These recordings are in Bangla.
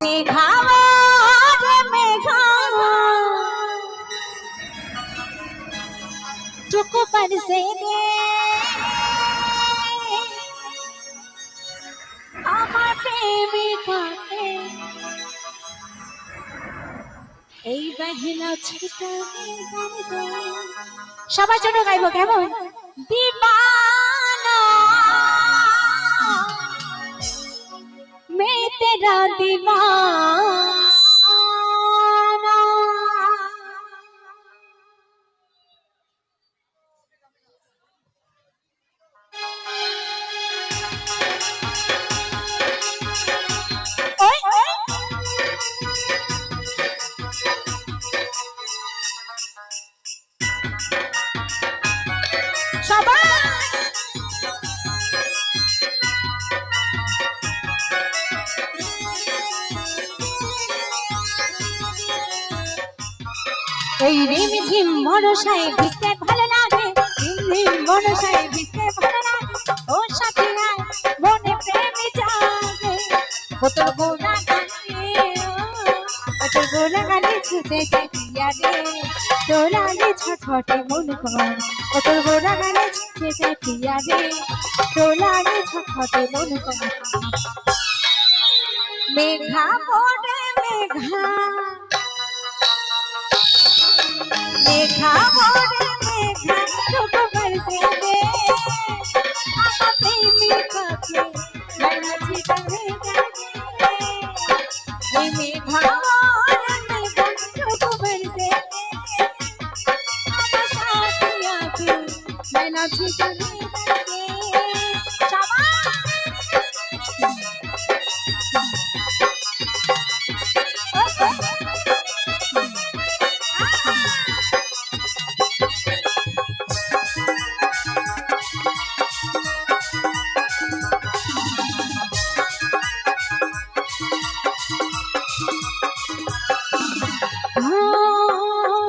मेघा मेघा चुको पर से दे আমার প্রেমিকাকে এই বাহিনা ছিটা সবার জন্য গাইবো কেমন दीवाना मैं तेरा दीवाना ओए ओए এই রিমঝিম বর্ষায় ভিজতে ভালো লাগে রিমঝিম বর্ষায় ভিজতে ভালো লাগে ও সাথী আয় মনে প্রেমে জাগে ও তোর গোনা গানে ও তোর গোনা গানে ছুটে পিয়া রে তোর আগে ছটফটে মন কর ও তোর গোনা গানে ছুটে পিয়া রে তোর আগে ছটফটে মন কর মেঘা পড়ে মেঘা मेघा मोरे मेघा चुप बरसे दे आमा प्रेमिका के मैना छिटने जागे हे मेघा मोरे मेघा चुप बरसे दे आमा साथिया के मैना छिटने जागे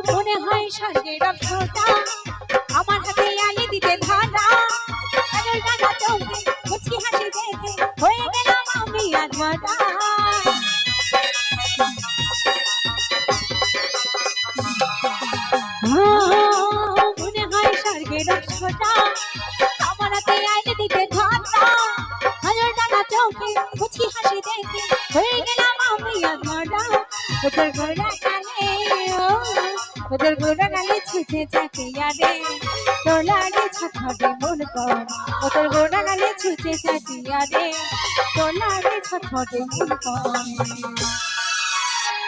মনে হয় স্বর্গের রক্ষতা আমার হাতে আলি দিতে ধারা আলোর ডানা চোখে মুচকি হাসি দেখে হয়ে গেলাম আমি আধমরা মনে হয় স্বর্গের রক্ষতা আমার হাতে আলি দিতে ধারা আলোর ডানা চোখে মুচকি হাসি দেখে হয়ে গেলাম আমি আধমরা ওদের গোড়া গালে ওদের গোড়া গালে ছুটে চাকিয়া রে তোর লাগে ছটফটে মন কর ওদের গোড়া গালে ছুটে চাকিয়া রে তোর লাগে ছটফটে মন কর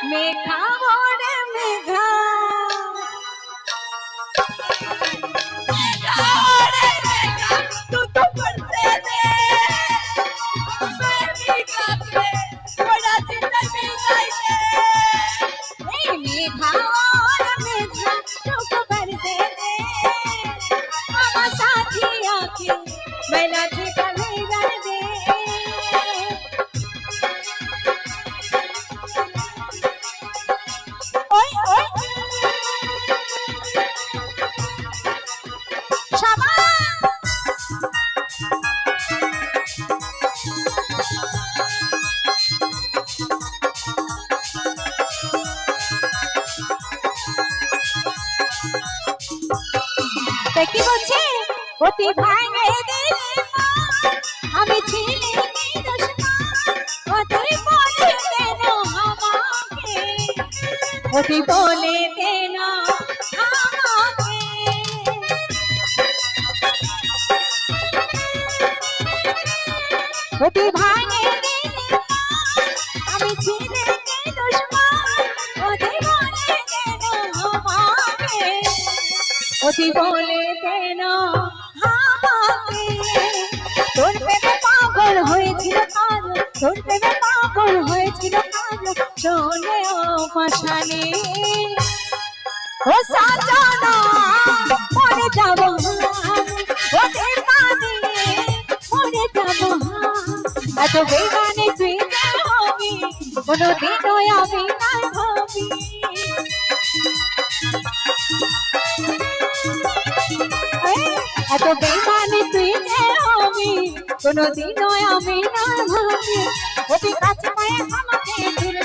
মেঘা মোরে মেঘা तू तो बरसे दे मेघा के बड़ा चिंता में जाए मेघा और मेघा चुप बरसे दे आमा साथिया के मैना छिटने जागे ओए ओए কি বলছে অতি ভাঙে দিলে আমি ছিলি কি দুশমন অতি বলে কেন আমাকে অতি বলে কেন আমাকে অতি ভাঙে দিলে আমি ছিলি কি দুশমন অতি বলে কেন আমাকে অতি বলে কেন আমাকে তোর প্রেমে পাগল হয়েছিল কাজ তোর প্রেমে পাগল হয়েছিল কাজ চলে ও পাশানে ও সাজানা মরে যাব ওদের মানে মরে যাব এত বেগানে তুই হবি কোনোদিনও আমি নাই ভাবি এত বেমানে তুই যে হবি কোনোদিনও আমি না ভাবি অতি কাছে পায়ে আমাকে